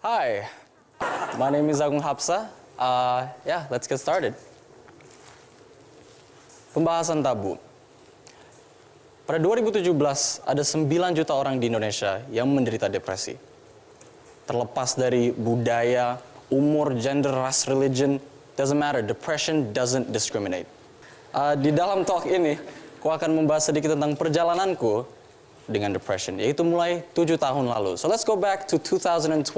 Hi, my name is Agung Hapsa. Yeah, let's get started. Pembahasan tabu. Pada 2017, ada 9 juta orang di Indonesia yang menderita depresi. Terlepas dari budaya, umur, gender, ras, religion, doesn't matter. Depression doesn't discriminate. Di dalam talk ini, aku akan membahas sedikit tentang perjalananku dengan depression, yaitu mulai 7 tahun lalu. So let's go back to 2012.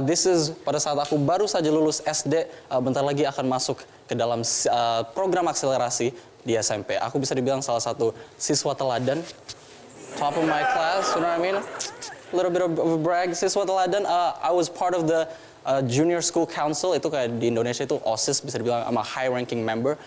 This is pada saat aku baru saja lulus SD, bentar lagi akan masuk ke dalam program akselerasi di SMP. Aku bisa dibilang salah satu siswa teladan, top of my class, you know what I mean? A little bit of a brag, siswa teladan. I was part of the junior school council, itu kayak di Indonesia itu OSIS, bisa dibilang I'm a high ranking member.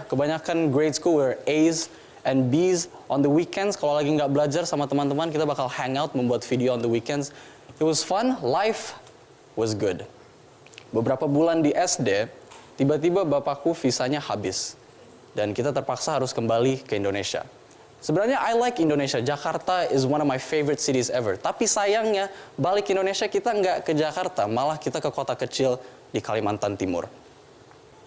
Kebanyakan grade school were A's and B's. On the weekends, kalau lagi nggak belajar sama teman-teman, kita bakal hangout, membuat video on the weekends. It was fun, life was good. Beberapa bulan di SD, tiba-tiba bapakku visanya habis. Dan kita terpaksa harus kembali ke Indonesia. Sebenarnya I like Indonesia. Jakarta is one of my favorite cities ever. Tapi sayangnya, balik ke Indonesia kita nggak ke Jakarta, malah kita ke kota kecil di Kalimantan Timur.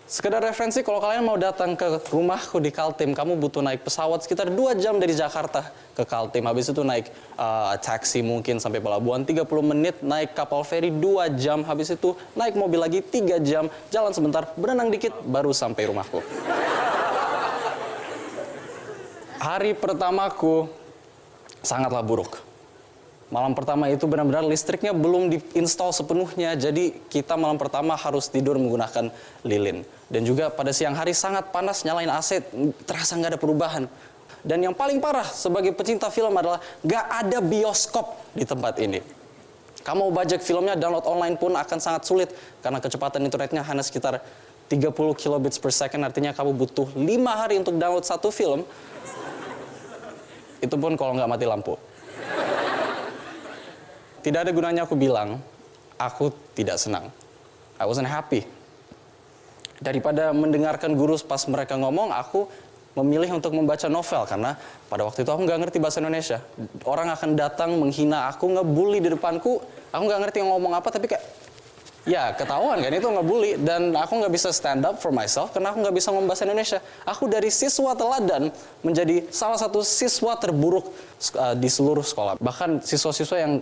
Sekedar referensi, kalau kalian mau datang ke rumahku di Kaltim, kamu butuh naik pesawat sekitar 2 jam dari Jakarta ke Kaltim. Habis itu naik taksi mungkin sampai pelabuhan 30 menit, naik kapal feri 2 jam. Habis itu naik mobil lagi 3 jam, jalan sebentar, berenang dikit, baru sampai rumahku. Hari pertamaku sangatlah buruk. Malam pertama itu benar-benar listriknya belum diinstal sepenuhnya, jadi kita malam pertama harus tidur menggunakan lilin. Dan juga pada siang hari sangat panas, nyalain AC, terasa nggak ada perubahan. Dan yang paling parah sebagai pecinta film adalah nggak ada bioskop di tempat ini. Kamu mau budget filmnya, download online pun akan sangat sulit, karena kecepatan internetnya hanya sekitar 30 kilobits per second, artinya kamu butuh 5 hari untuk download satu film. Itu pun kalau nggak mati lampu. Tidak ada gunanya aku bilang, aku tidak senang. I wasn't happy. Daripada mendengarkan guru pas mereka ngomong, aku memilih untuk membaca novel. Karena pada waktu itu aku nggak ngerti bahasa Indonesia. Orang akan datang menghina aku, ngebully di depanku. Aku nggak ngerti ngomong apa, tapi kayak, ya ketahuan kan itu ngebully. Dan aku nggak bisa stand up for myself, karena aku nggak bisa ngomong bahasa Indonesia. Aku dari siswa teladan menjadi salah satu siswa terburuk di seluruh sekolah. Bahkan siswa-siswa yang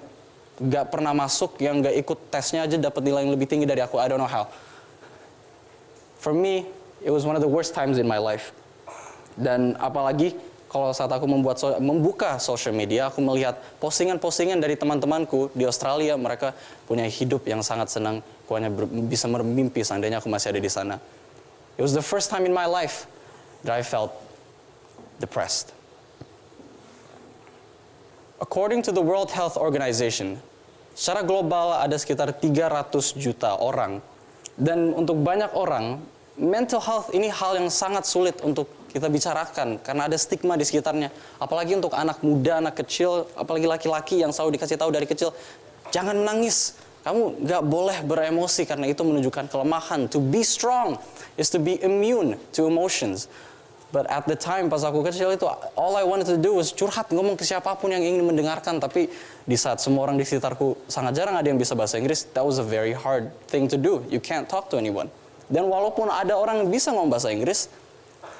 nggak pernah masuk, yang nggak ikut tesnya aja dapat nilai yang lebih tinggi dari aku. I don't know how. For me, it was one of the worst times in my life. Dan apalagi kalau saat aku membuka social media, aku melihat postingan-postingan dari teman-temanku di Australia. Mereka punya hidup yang sangat senang. Aku hanya bisa bermimpi seandainya aku masih ada di sana. It was the first time in my life that I felt depressed. According to the World Health Organization, secara global ada sekitar 300 juta orang. Dan untuk banyak orang, mental health ini hal yang sangat sulit untuk kita bicarakan karena ada stigma di sekitarnya. Apalagi untuk anak muda, anak kecil, apalagi laki-laki yang selalu dikasih tahu dari kecil, jangan menangis. Kamu nggak boleh beremosi karena itu menunjukkan kelemahan. To be strong is to be immune to emotions. But at the time, pas aku kecil itu, all I wanted to do was curhat, ngomong ke siapapun yang ingin mendengarkan. Tapi di saat semua orang di sekitarku sangat jarang ada yang bisa bahasa Inggris, that was a very hard thing to do. You can't talk to anyone. Dan walaupun ada orang yang bisa ngomong bahasa Inggris,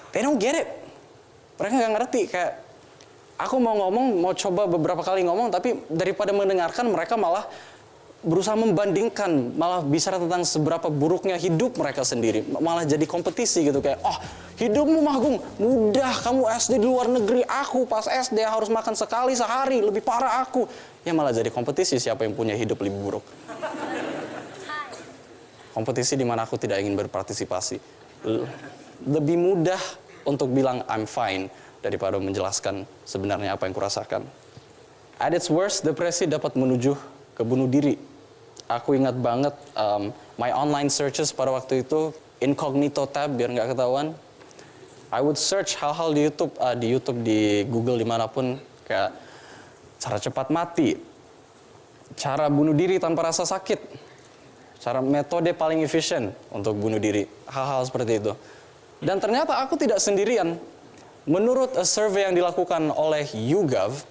they don't get it. Mereka nggak ngerti. Kayak, aku mau ngomong, mau coba beberapa kali ngomong, tapi daripada mendengarkan, mereka malah berusaha membandingkan, malah bicara tentang seberapa buruknya hidup mereka sendiri, malah jadi kompetisi gitu kayak, oh hidupmu mah Gung, mudah, kamu SD di luar negeri, aku pas SD harus makan sekali sehari, lebih parah aku. Ya malah jadi kompetisi siapa yang punya hidup lebih buruk. Kompetisi di mana aku tidak ingin berpartisipasi. Lebih mudah untuk bilang I'm fine daripada menjelaskan sebenarnya apa yang kurasakan. At its worst, depresi dapat menuju ke bunuh diri. Aku ingat banget my online searches pada waktu itu incognito tab biar nggak ketahuan. I would search hal-hal di YouTube, di Google, dimanapun kayak cara cepat mati, cara bunuh diri tanpa rasa sakit, cara metode paling efisien untuk bunuh diri, hal-hal seperti itu. Dan ternyata aku tidak sendirian. Menurut a survei yang dilakukan oleh YouGov,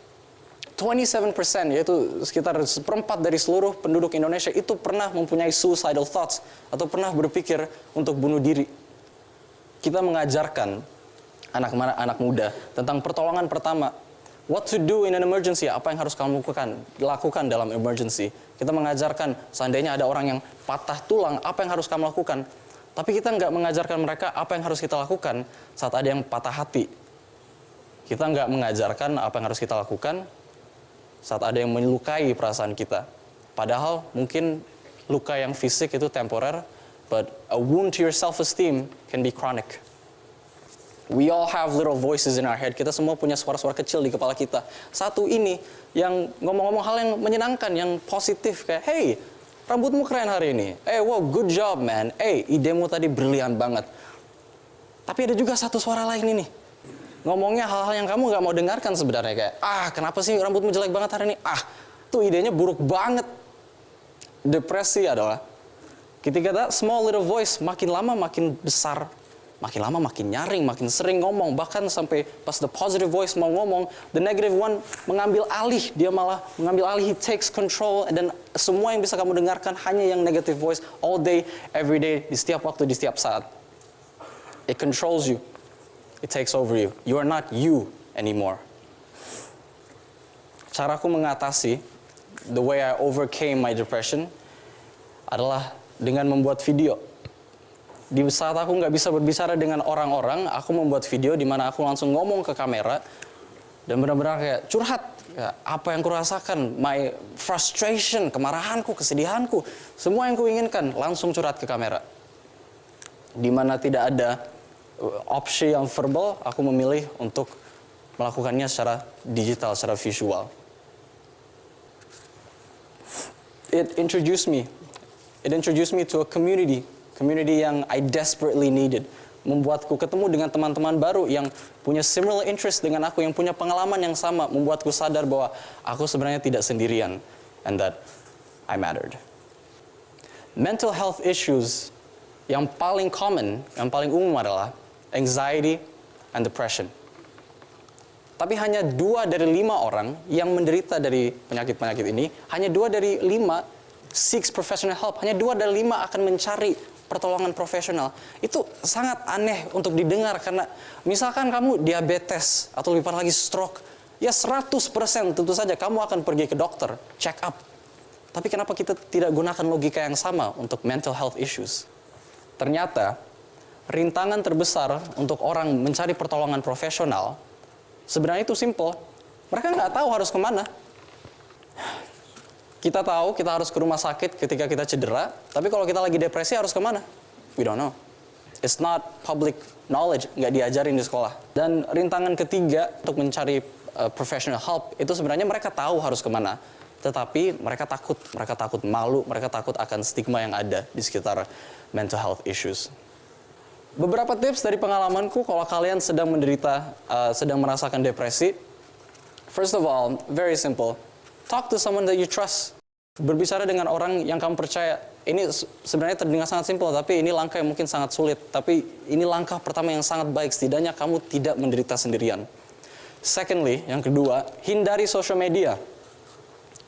27%, yaitu sekitar seperempat dari seluruh penduduk Indonesia itu pernah mempunyai suicidal thoughts atau pernah berpikir untuk bunuh diri. Kita mengajarkan anak muda tentang pertolongan pertama. What to do in an emergency, apa yang harus kamu lakukan dalam emergency. Kita mengajarkan seandainya ada orang yang patah tulang, apa yang harus kamu lakukan. Tapi kita nggak mengajarkan mereka apa yang harus kita lakukan saat ada yang patah hati. Kita nggak mengajarkan apa yang harus kita lakukan saat ada yang melukai perasaan kita. Padahal mungkin luka yang fisik itu temporer, but a wound to your self-esteem can be chronic. We all have little voices in our head. Kita semua punya suara-suara kecil di kepala kita. Satu ini yang ngomong-ngomong hal yang menyenangkan, yang positif. Kayak, hey, rambutmu keren hari ini. Hey, wow, good job, man. Hey, idemu tadi brilian banget. Tapi ada juga satu suara lain ini. Ngomongnya hal-hal yang kamu nggak mau dengarkan sebenarnya. Kayak, kenapa sih rambutmu jelek banget hari ini? Tuh idenya buruk banget. Depresi adalah ketika that small little voice makin lama makin besar, makin lama makin nyaring, makin sering ngomong, bahkan sampai pas the positive voice mau ngomong, the negative one mengambil alih, dia malah mengambil alih, he takes control, dan semua yang bisa kamu dengarkan hanya yang negative voice all day, every day, di setiap waktu, di setiap saat. It controls you. It takes over you. You are not you anymore. Caraku mengatasi, the way I overcame my depression, adalah dengan membuat video. Di saat aku nggak bisa berbicara dengan orang-orang, aku membuat video di mana aku langsung ngomong ke kamera dan benar-benar kayak curhat. Ya, apa yang kurasakan, my frustration, kemarahanku, kesedihanku, semua yang kuinginkan langsung curhat ke kamera. Di mana tidak ada opsi yang verbal, aku memilih untuk melakukannya secara digital, secara visual. It introduced me to a community yang I desperately needed. Membuatku ketemu dengan teman-teman baru yang punya similar interest dengan aku, yang punya pengalaman yang sama, membuatku sadar bahwa aku sebenarnya tidak sendirian, and that I mattered. Mental health issues yang paling common, yang paling umum adalah anxiety and depression. Tapi hanya 2 dari 5 orang yang menderita dari penyakit-penyakit ini, hanya 2 dari 5 seeks professional help. Hanya 2 dari 5 akan mencari pertolongan profesional. Itu sangat aneh untuk didengar karena misalkan kamu diabetes atau lebih parah lagi stroke, ya 100% tentu saja kamu akan pergi ke dokter, check up. Tapi kenapa kita tidak gunakan logika yang sama untuk mental health issues? Ternyata rintangan terbesar untuk orang mencari pertolongan profesional sebenarnya itu simple. Mereka nggak tahu harus kemana. Kita tahu kita harus ke rumah sakit ketika kita cedera, tapi kalau kita lagi depresi harus kemana? We don't know. It's not public knowledge, nggak diajarin di sekolah. Dan rintangan ketiga untuk mencari professional help itu sebenarnya mereka tahu harus kemana, tetapi mereka takut malu, mereka takut akan stigma yang ada di sekitar mental health issues. Beberapa tips dari pengalamanku kalau kalian sedang menderita, sedang merasakan depresi. First of all, very simple. Talk to someone that you trust. Berbicara dengan orang yang kamu percaya. Ini sebenarnya terdengar sangat simpel, tapi ini langkah yang mungkin sangat sulit. Tapi ini langkah pertama yang sangat baik. Setidaknya kamu tidak menderita sendirian. Secondly, yang kedua, hindari social media.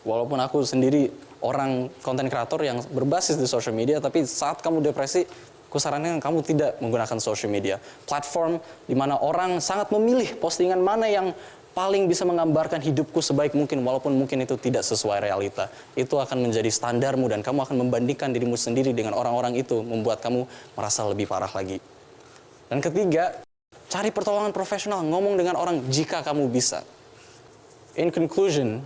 Walaupun aku sendiri orang content creator yang berbasis di social media, tapi saat kamu depresi, aku sarankan kamu tidak menggunakan social media. Platform di mana orang sangat memilih postingan mana yang paling bisa menggambarkan hidupku sebaik mungkin, walaupun mungkin itu tidak sesuai realita. Itu akan menjadi standarmu dan kamu akan membandingkan dirimu sendiri dengan orang-orang itu, membuat kamu merasa lebih parah lagi. Dan ketiga, cari pertolongan profesional, ngomong dengan orang jika kamu bisa. In conclusion,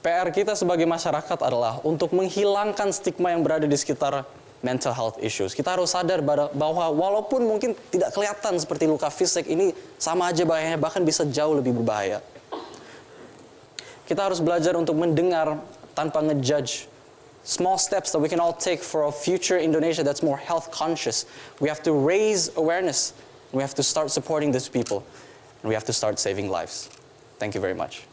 PR kita sebagai masyarakat adalah untuk menghilangkan stigma yang berada di sekitar mental health issues. Kita harus sadar bahwa walaupun mungkin tidak kelihatan seperti luka fisik, ini sama aja bahayanya, bahkan bisa jauh lebih berbahaya. Kita harus belajar untuk mendengar tanpa ngejudge. Small steps that we can all take for a future Indonesia that's more health conscious. We have to raise awareness. We have to start supporting these people. And we have to start saving lives. Thank you very much.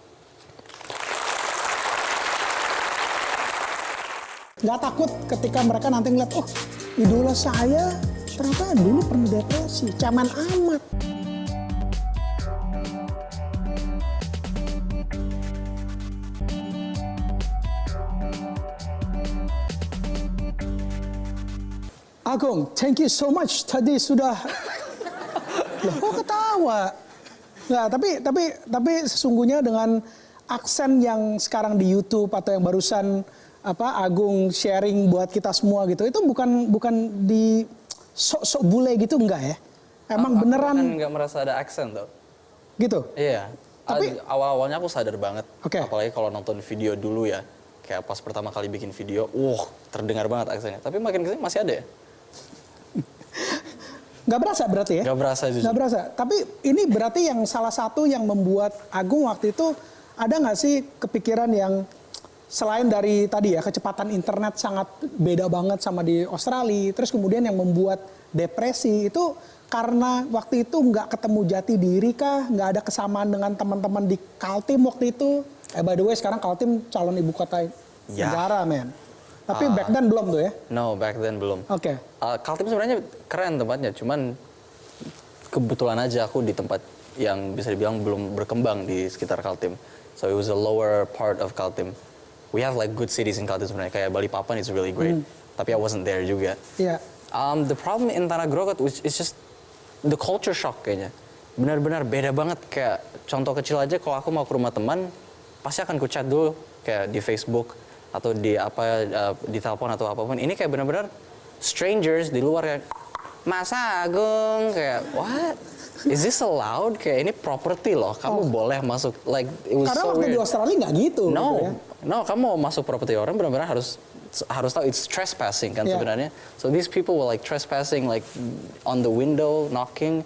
Nggak takut ketika mereka nanti ngeliat, oh idola saya ternyata dulu pernah depresi, caman amat. Agung, thank you so much. Tadi sudah. Loh, kok ketawa? Nah, tapi sesungguhnya dengan aksen yang sekarang di YouTube atau yang barusan Agung sharing buat kita semua gitu, itu bukan di sok bule gitu, enggak ya? Emang beneran? Aku kan nggak merasa ada aksen tuh. Gitu. Iya. Tapi Awal-awalnya aku sadar banget. Oke. Apalagi kalau nonton video dulu ya. Kayak pas pertama kali bikin video, terdengar banget aksennya. Tapi makin kesini masih ada ya. Nggak berasa berarti ya? Nggak berasa jujur. Nggak berasa. Tapi ini berarti yang salah satu yang membuat Agung waktu itu ada nggak sih kepikiran yang selain dari tadi ya kecepatan internet sangat beda banget sama di Australia, terus kemudian yang membuat depresi itu karena waktu itu nggak ketemu jati diri kah? Nggak ada kesamaan dengan teman-teman di Kaltim waktu itu? By the way sekarang Kaltim calon ibu kota negara men. Tapi back then belum tuh ya? No, back then belum. Oke. Kaltim sebenarnya keren tempatnya, cuman kebetulan aja aku di tempat yang bisa dibilang belum berkembang di sekitar Kaltim. So it was a lower part of Kaltim. We have like good cities in Kaltim sebenarnya, kayak Balikpapan is really great. Tapi I wasn't there juga. Iya. The problem in Tanah Grogot is just the culture shock kayaknya. Benar-benar beda banget. Kayak contoh kecil aja, kalau aku mau ke rumah teman, pasti akan ku chat dulu kayak di Facebook atau di di telepon atau apapun. Ini kayak benar-benar strangers di luar kayak, Mas Agung, kayak what? Is this allowed? Kayak ini property loh, kamu boleh masuk. Like it was Karena so waktu weird. di Australia nggak gitu. No, gitu ya. no, kamu mau masuk properti orang benar-benar harus tahu it's trespassing kan Yeah. sebenarnya. So these people were like trespassing like on the window knocking,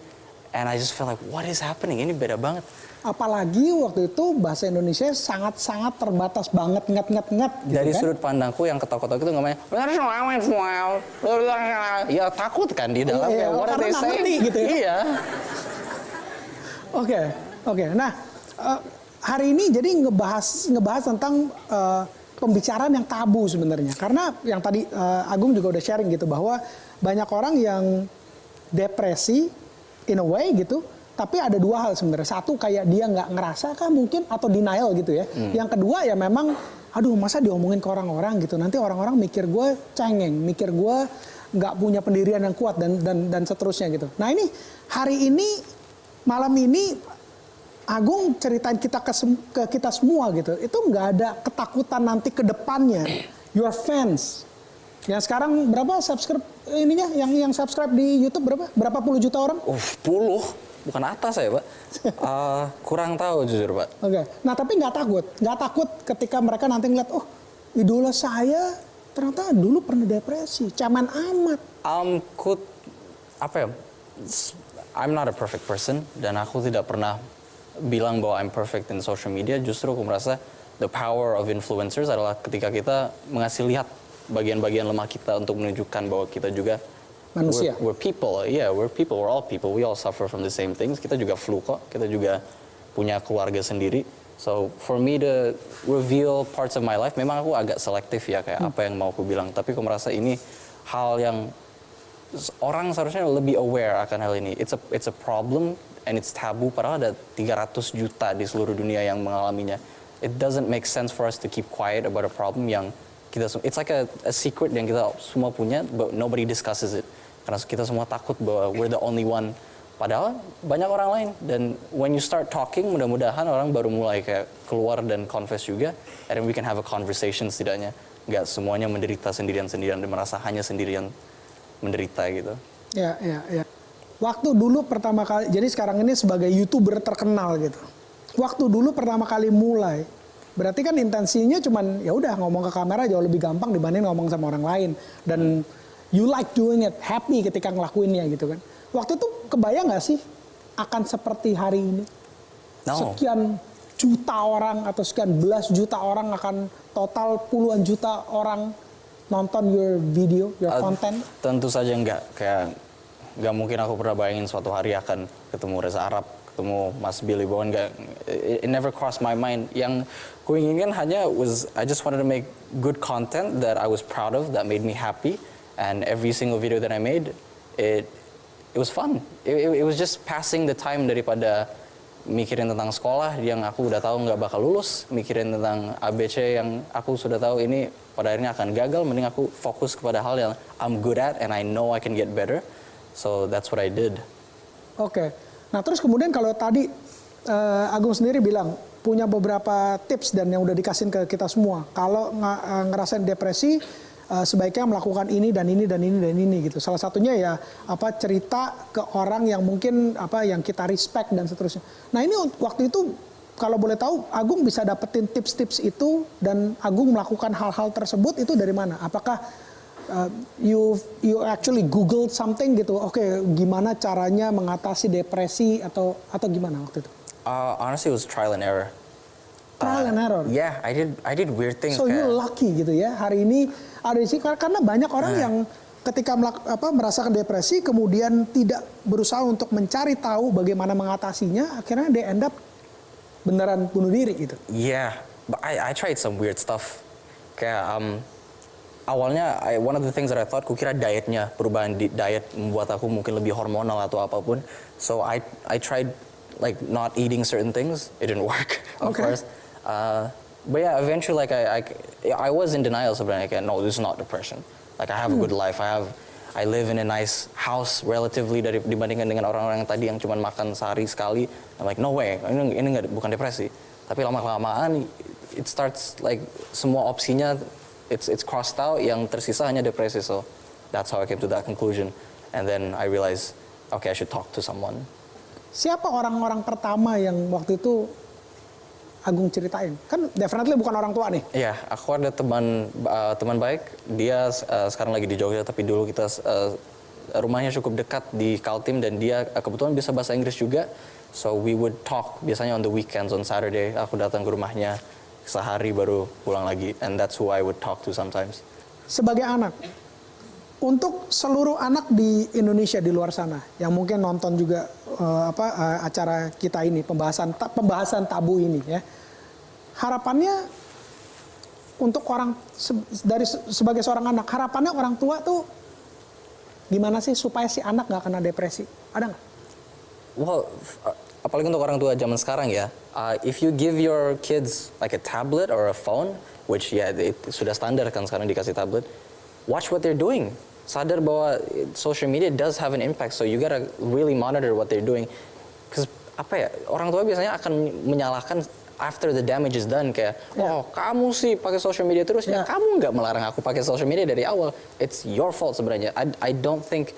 and I just felt like what is happening? Ini beda banget. Apalagi waktu itu bahasa Indonesia sangat-sangat terbatas banget nget gitu Dari kan? sudut pandangku yang ketok-ketok itu ngomongnya, ya takut kan di dalam Iya, kayak what are karena they nggak saying? ngerti gitu ya. Iya. Oke. Nah, hari ini jadi ngebahas tentang pembicaraan yang tabu sebenarnya. Karena yang tadi Agung juga udah sharing gitu bahwa banyak orang yang depresi in a way gitu. Tapi ada dua hal sebenarnya. Satu kayak dia nggak ngerasa kah mungkin atau denial gitu ya. Yang kedua ya memang, aduh masa diomongin ke orang-orang gitu. Nanti orang-orang mikir gue cengeng, mikir gue nggak punya pendirian yang kuat dan seterusnya gitu. Nah ini hari ini malam ini Agung ceritain kita ke kita semua gitu. Itu nggak ada ketakutan nanti ke depannya. Your fans. Yang sekarang berapa subscribe ininya? Yang subscribe di YouTube berapa? Berapa puluh juta orang? Puluh. Bukan atas ya, Pak. Kurang tahu jujur, Pak. Oke. Nah, tapi nggak takut ketika mereka nanti ngeliat, oh, idola saya ternyata dulu pernah depresi, caman amat. I'm not a perfect person dan aku tidak pernah bilang bahwa I'm perfect in social media. Justru aku merasa the power of influencers adalah ketika kita mengasih lihat bagian-bagian lemah kita untuk menunjukkan bahwa kita juga Manusia. We're people, yeah, we're people, we're all people. We all suffer from the same things. Kita juga flu kok, kita juga punya keluarga sendiri. So for me to reveal parts of my life, memang aku agak selektif ya kayak apa yang mau aku bilang. Tapi aku merasa ini hal yang orang seharusnya lebih aware akan hal ini. It's a problem and it's taboo. Padahal ada 300 juta di seluruh dunia yang mengalaminya. It doesn't make sense for us to keep quiet about a problem yang it's like a secret yang kita semua punya, but nobody discusses it. Karena kita semua takut bahwa we're the only one. Padahal banyak orang lain. Dan when you start talking, mudah-mudahan orang baru mulai kayak keluar dan confess juga. And then we can have a conversation setidaknya. Nggak semuanya menderita sendirian-sendirian dan merasa hanya sendirian menderita gitu. Ya. Waktu dulu pertama kali, jadi sekarang ini sebagai YouTuber terkenal gitu. Waktu dulu pertama kali mulai, berarti kan intensinya cuman ya udah ngomong ke kamera jauh lebih gampang dibanding ngomong sama orang lain. Dan you like doing it, happy ketika ngelakuinnya gitu kan. Waktu itu kebayang nggak sih akan seperti hari ini? No. Sekian juta orang atau sekian belas juta orang akan total puluhan juta orang nonton your video, your content? Tentu saja enggak. Kayak nggak mungkin aku pernah bayangin suatu hari akan ketemu Reza Arab, ketemu Mas Billy Bowen. It never crossed my mind. Yang ku inginkan hanya I just wanted to make good content that I was proud of, that made me happy. And every single video that I made, it was fun. It was just passing the time daripada mikirin tentang sekolah yang aku udah tahu nggak bakal lulus, mikirin tentang ABC yang aku sudah tahu ini pada akhirnya akan gagal, mending aku fokus kepada hal yang I'm good at and I know I can get better. So that's what I did. Oke. Nah terus kemudian kalau tadi Agung sendiri bilang punya beberapa tips dan yang udah dikasih ke kita semua. Kalau ngerasain depresi sebaiknya melakukan ini dan ini dan ini dan ini gitu. Salah satunya ya cerita ke orang yang mungkin yang kita respect dan seterusnya. Nah ini waktu itu kalau boleh tahu Agung bisa dapetin tips-tips itu dan Agung melakukan hal-hal tersebut itu dari mana? Apakah you actually Googled something gitu? Oke, gimana caranya mengatasi depresi atau gimana waktu itu? Honestly, it was trial and error. Trial and error. Yeah, I did weird things. So you lucky gitu ya hari ini ada di sini karena banyak orang yang ketika merasakan depresi kemudian tidak berusaha untuk mencari tahu bagaimana mengatasinya, akhirnya they end up beneran bunuh diri gitu. Yeah, but I tried some weird stuff. Kayak awalnya one of the things that I thought, kukira dietnya, perubahan diet membuat aku mungkin lebih hormonal atau apapun. So I tried like not eating certain things. It didn't work, of course. But yeah, eventually like I was in denial sebenarnya, kayak no, this is not depression. Like I have a good life. I live in a nice house relatively dibandingkan dengan orang-orang yang tadi yang cuma makan sehari sekali. I'm like no way, ini bukan depresi. Tapi lama-kelamaan it starts like semua opsinya it's crossed out, yang tersisa hanya depresi. So that's how I came to that conclusion. And then I realized, okay, I should talk to someone. Siapa orang-orang pertama yang waktu itu Agung ceritain? Kan definitely bukan orang tua nih. Iya, aku ada teman baik. Dia sekarang lagi di Jogja, tapi dulu kita rumahnya cukup dekat di Kaltim dan dia kebetulan bisa bahasa Inggris juga. So we would talk biasanya on the weekends, on Saturday. Aku datang ke rumahnya sehari baru pulang lagi, and that's who I would talk to sometimes. Sebagai anak, untuk seluruh anak di Indonesia di luar sana yang mungkin nonton juga acara kita ini, pembahasan tabu ini ya, harapannya untuk sebagai seorang anak, harapannya orang tua tuh gimana sih supaya si anak nggak kena depresi? Ada nggak? Well, apalagi untuk orang tua zaman sekarang ya, if you give your kids like a tablet or a phone, which sudah standar kan sekarang dikasih tablet, watch what they're doing. Sadar bahwa social media does have an impact, so you gotta really monitor what they're doing. Because orang tua biasanya akan menyalahkan after the damage is done, kayak oh kamu sih pakai social media terus, ya kamu nggak melarang aku pakai social media dari awal. It's your fault sebenarnya. I don't think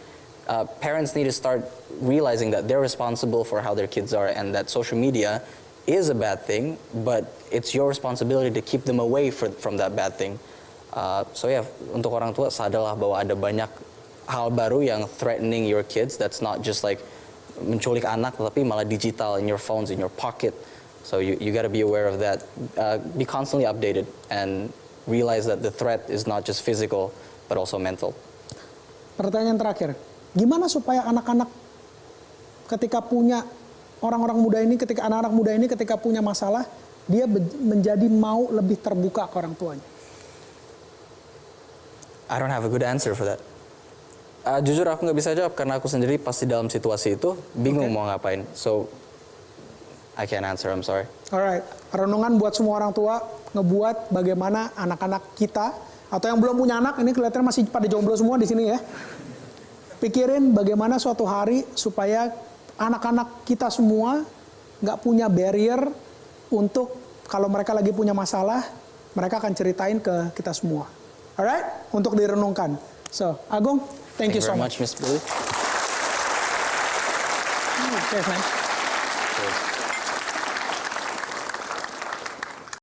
parents need to start realizing that they're responsible for how their kids are and that social media is a bad thing, but it's your responsibility to keep them away from that bad thing. So untuk orang tua sadarlah bahwa ada banyak hal baru yang threatening your kids. That's not just like menculik anak, tapi malah digital in your phones, in your pocket. So you got to be aware of that. Be constantly updated and realize that the threat is not just physical, but also mental. Pertanyaan terakhir, gimana supaya anak-anak ketika punya anak-anak muda ini ketika punya masalah, dia menjadi mau lebih terbuka ke orang tuanya? I don't have a good answer for that. Jujur aku nggak bisa jawab karena aku sendiri pasti dalam situasi itu bingung mau ngapain. So I can't answer. I'm sorry. Alright, renungan buat semua orang tua ngebuat bagaimana anak-anak kita atau yang belum punya anak, ini kelihatannya masih pada jomblo semua di sini ya. Pikirin bagaimana suatu hari supaya anak-anak kita semua nggak punya barrier untuk kalau mereka lagi punya masalah, mereka akan ceritain ke kita semua. Alright, untuk direnungkan. So, Agung, thank you so much. Mr. Billy. Cheers, man. Cheers.